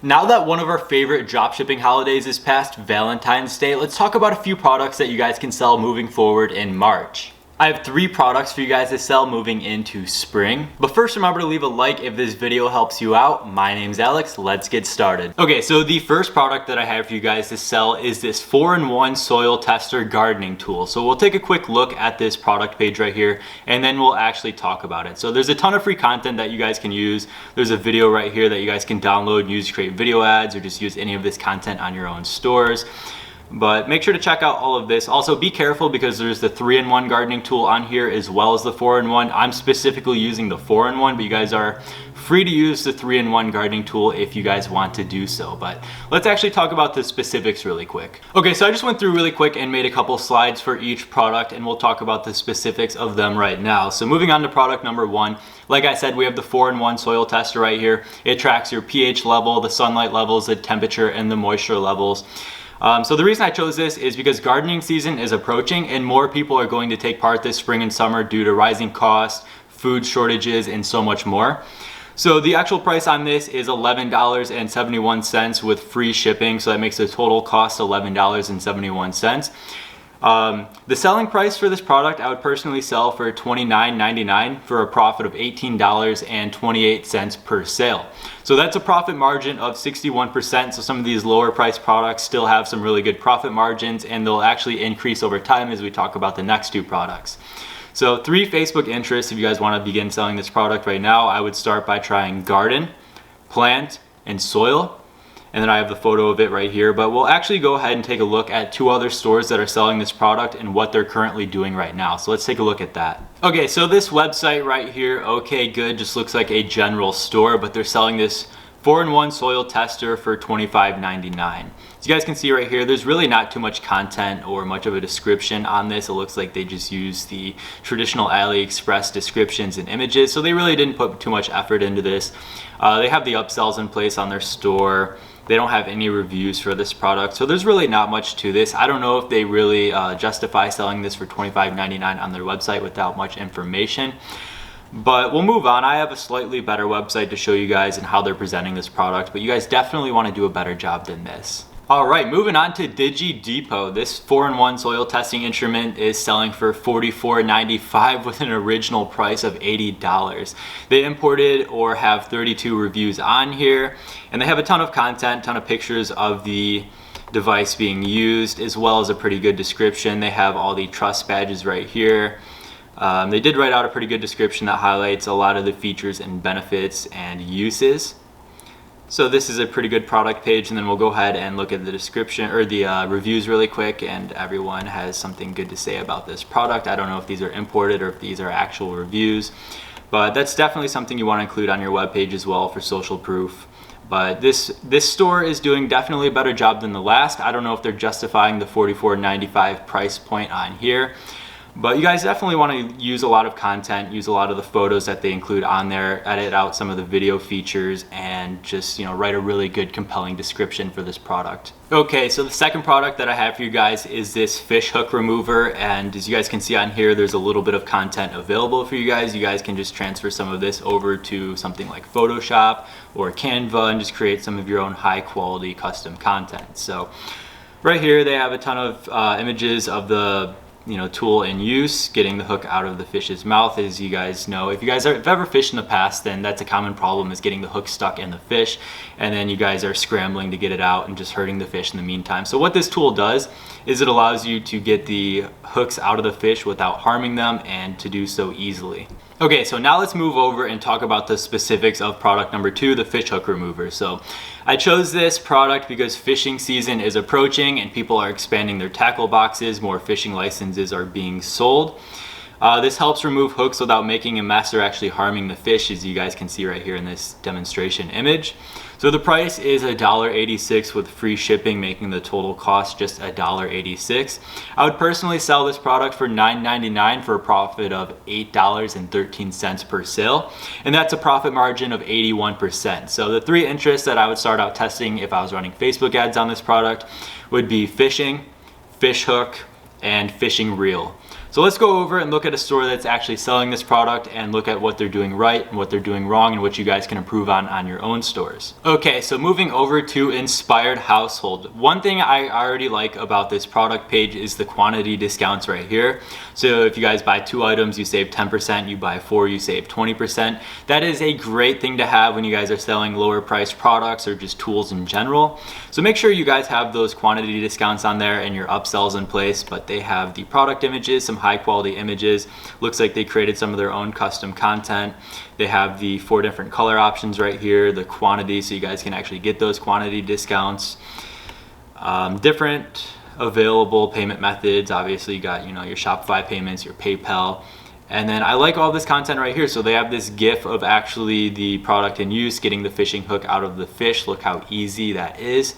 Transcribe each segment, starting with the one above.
Now that one of our favorite dropshipping holidays is past, Valentine's Day, let's talk about a few products that you guys can sell moving forward in March. I have 3 products for you guys to sell moving into spring. But first, remember to leave a like if this video helps you out. My name's Alex, let's get started. Okay, so the first product that I have for you guys to sell is this 4-in-1 soil tester gardening tool. So we'll take a quick look at this product page right here, and then we'll actually talk about it. So there's a ton of free content that you guys can use. There's a video right here that you guys can download and use to create video ads or just use any of this content on your own stores. But make sure to check out all of this. Also, be careful because there's the 3-in-1 gardening tool on here as well as the 4-in-1. I'm specifically using the 4-in-1, but you guys are free to use the 3-in-1 gardening tool if you guys want to do so. But let's actually talk about the specifics really quick. Okay, so I just went through really quick and made a couple slides for each product, and we'll talk about the specifics of them right now. So moving on to product number 1. Like I said, we have the 4-in-1 soil tester right here. It tracks your pH level, the sunlight levels, the temperature, and the moisture levels. So the reason I chose this is because gardening season is approaching and more people are going to take part this spring and summer due to rising costs, food shortages, and so much more. So the actual price on this is $11.71 with free shipping. So that makes the total cost $11.71. The selling price for this product, I would personally sell for $29.99 for a profit of $18.28 per sale. So that's a profit margin of 61%. So some of these lower price products still have some really good profit margins, and they'll actually increase over time as we talk about the next 2 products. So 3 Facebook interests, if you guys want to begin selling this product right now, I would start by trying garden, plant, and soil. And then I have the photo of it right here, but we'll actually go ahead and take a look at 2 other stores that are selling this product and what they're currently doing right now. So let's take a look at that. Okay, so this website right here, Okay Good, just looks like a general store, but they're selling this 4-in-1 soil tester for $25.99. So you guys can see right here, there's really not too much content or much of a description on this. It looks like they just use the traditional AliExpress descriptions and images, so they really didn't put too much effort into this. They have the upsells in place on their store. They don't have any reviews for this product, so there's really not much to this. I don't know if they really justify selling this for $25.99 on their website without much information. But we'll move on. I have a slightly better website to show you guys and how they're presenting this product, but you guys definitely want to do a better job than this. All right, moving on to DigiDepot. This 4-in-1 soil testing instrument is selling for $44.95 with an original price of $80. They imported or have 32 reviews on here, and they have a ton of content, ton of pictures of the device being used, as well as a pretty good description. They have all the trust badges right here. They did write out a pretty good description that highlights a lot of the features and benefits and uses. So this is a pretty good product page, and then we'll go ahead and look at the description or the reviews really quick, and everyone has something good to say about this product. I don't know if these are imported or if these are actual reviews, but that's definitely something you want to include on your webpage as well for social proof. But this store is doing definitely a better job than the last. I don't know if they're justifying the $44.95 price point on here. But you guys definitely want to use a lot of content, use a lot of the photos that they include on there, edit out some of the video features, and just, write a really good, compelling description for this product. Okay, so the second product that I have for you guys is this fish hook remover, and as you guys can see on here, there's a little bit of content available for you guys. You guys can just transfer some of this over to something like Photoshop or Canva and just create some of your own high quality custom content. So right here, they have a ton of images of the tool in use, getting the hook out of the fish's mouth. As you guys know, if you guys have ever fished in the past, then that's a common problem, is getting the hook stuck in the fish, and then you guys are scrambling to get it out and just hurting the fish in the meantime. So what this tool does is it allows you to get the hooks out of the fish without harming them, and to do so easily. Okay, so now let's move over and talk about the specifics of product number 2, the fish hook remover. So I chose this product because fishing season is approaching and people are expanding their tackle boxes, more fishing licenses are being sold. This helps remove hooks without making a mess or actually harming the fish, as you guys can see right here in this demonstration image. So the price is $1.86 with free shipping, making the total cost just $1.86. I would personally sell this product for $9.99 for a profit of $8.13 per sale, and that's a profit margin of 81%. So the 3 interests that I would start out testing if I was running Facebook ads on this product would be fishing, fish hook, and fishing reel. So let's go over and look at a store that's actually selling this product and look at what they're doing right and what they're doing wrong and what you guys can improve on your own stores. Okay, so moving over to Inspired Household. One thing I already like about this product page is the quantity discounts right here. So if you guys buy 2 items, you save 10%, you buy 4, you save 20%. That is a great thing to have when you guys are selling lower priced products or just tools in general. So make sure you guys have those quantity discounts on there and your upsells in place, but they have the product images, some high quality images. Looks like they created some of their own custom content. They have the 4 different color options right here, the quantity, so you guys can actually get those quantity discounts. Different available payment methods. Obviously you got, your Shopify payments, your PayPal. And then I like all this content right here. So they have this GIF of actually the product in use, getting the fishing hook out of the fish. Look how easy that is.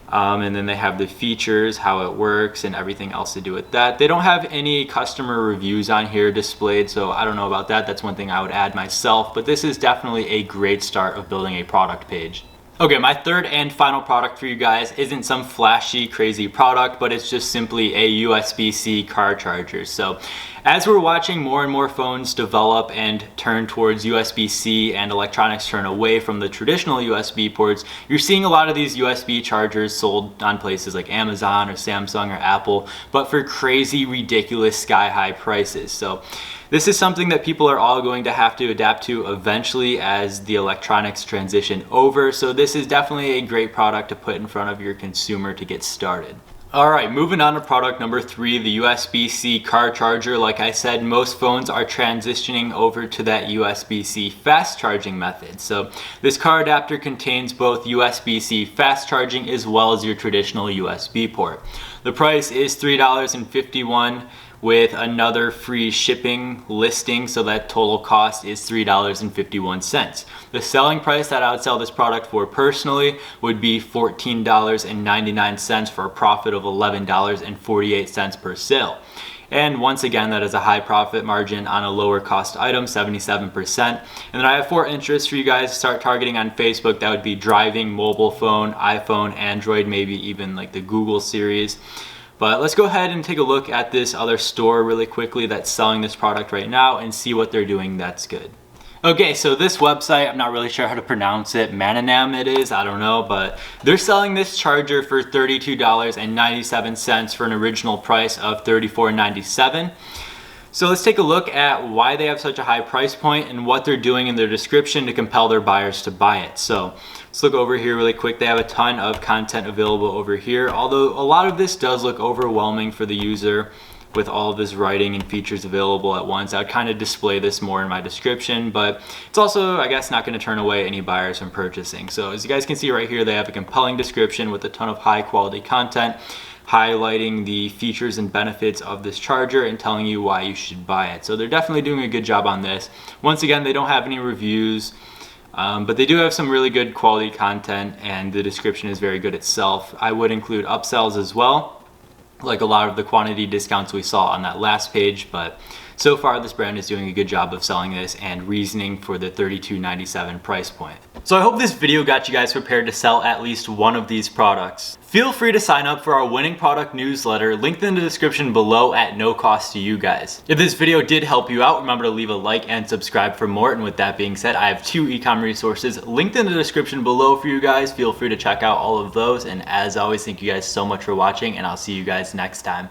And then they have the features, how it works, and everything else to do with that. They don't have any customer reviews on here displayed, so I don't know about that. That's one thing I would add myself, but this is definitely a great start of building a product page. Okay, my third and final product for you guys isn't some flashy, crazy product, but it's just simply a USB-C car charger. So as we're watching more and more phones develop and turn towards USB-C and electronics turn away from the traditional USB ports, you're seeing a lot of these USB chargers sold on places like Amazon or Samsung or Apple, but for crazy, ridiculous, sky-high prices. So this is something that people are all going to have to adapt to eventually as the electronics transition over. So this is definitely a great product to put in front of your consumer to get started. All right, moving on to product number 3, the USB-C car charger. Like I said, most phones are transitioning over to that USB-C fast charging method. So this car adapter contains both USB-C fast charging as well as your traditional USB port. The price is $3.51 with another free shipping listing, so that total cost is $3.51. The selling price that I would sell this product for personally would be $14.99 for a profit of $11.48 per sale. And once again, that is a high profit margin on a lower cost item, 77%. And then I have 4 interests for you guys to start targeting on Facebook. That would be driving, mobile phone, iPhone, Android, maybe even like the Google series. But let's go ahead and take a look at this other store really quickly that's selling this product right now and see what they're doing that's good. Okay, so this website, I'm not really sure how to pronounce it, Mananam it is, I don't know, but they're selling this charger for $32.97 for an original price of $34.97. So let's take a look at why they have such a high price point and what they're doing in their description to compel their buyers to buy it. So let's look over here really quick. They have a ton of content available over here, although a lot of this does look overwhelming for the user with all of this writing and features available at once. I would kind of display this more in my description, but it's also, I guess, not going to turn away any buyers from purchasing. So as you guys can see right here, they have a compelling description with a ton of high quality content, highlighting the features and benefits of this charger and telling you why you should buy it. So they're definitely doing a good job on this. Once again, they don't have any reviews, but they do have some really good quality content and the description is very good itself. I would include upsells as well, like a lot of the quantity discounts we saw on that last page, but so far this brand is doing a good job of selling this and reasoning for the $32.97 price point. So I hope this video got you guys prepared to sell at least one of these products. Feel free to sign up for our winning product newsletter linked in the description below at no cost to you guys. If this video did help you out, remember to leave a like and subscribe for more. And with that being said, I have 2 ecom resources linked in the description below for you guys. Feel free to check out all of those. And as always, thank you guys so much for watching and I'll see you guys next time.